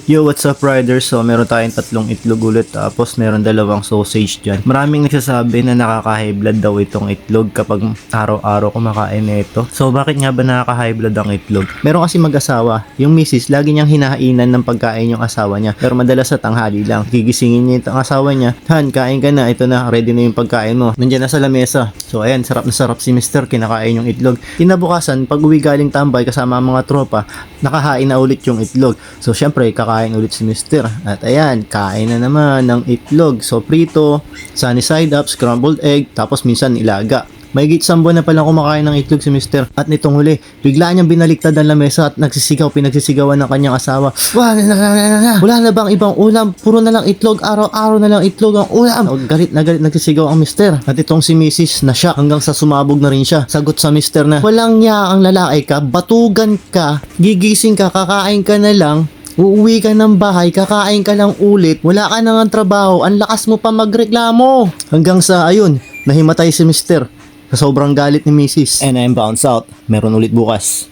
Yo, what's up riders? So, meron tayong 3 itlog ulit tapos meron 2 sausage dyan. Maraming nagsasabi na nakaka-high blood daw itong itlog kapag araw-araw kumakain nito. So, bakit nga ba nakaka-high blood ang itlog? Meron kasi mag-asawa. Yung misis, lagi niyang hinahainan ng pagkain yung asawa niya. Pero madalas sa tanghali lang. Gigisingin niya yung asawa niya. Han, kain ka na. Ito na, ready na yung pagkain mo. Nandiyan na sa lamesa. So, ayan, sarap na sarap si Mr. Kinakain yung itlog. Kinabukasan, pag uwi galing tambay kasama ang mga tropa, nakahain na ulit yung itlog. So, syempre, kakain ulit si Mr. At ayan, kain na naman ng itlog. So, prito, sunny side up, scrambled egg, tapos minsan ilaga. May git 1 buwan na palang kumakain ng itlog si Mr. At nitong huli, bigla niyang binaliktad ang lamesa at pinagsisigawan ng kanyang asawa. Wala na bang ibang ulam? Puro na lang itlog, araw-araw na lang itlog ang ulam. Galit na galit nagsisigaw ang Mr. At itong si Mrs. na siya hanggang sa sumabog na rin siya. Sagot sa Mr. na, walang niya ang lalaki ka, batugan ka, gigising ka, kakain ka na lang. Uuwi ka ng bahay, kakain ka lang ulit, wala ka nang trabaho, ang lakas mo pa magreklamo. Hanggang sa ayun, nahimatay si Mr. Sa sobrang galit ni Mrs. And I'm bounce out. Meron ulit bukas.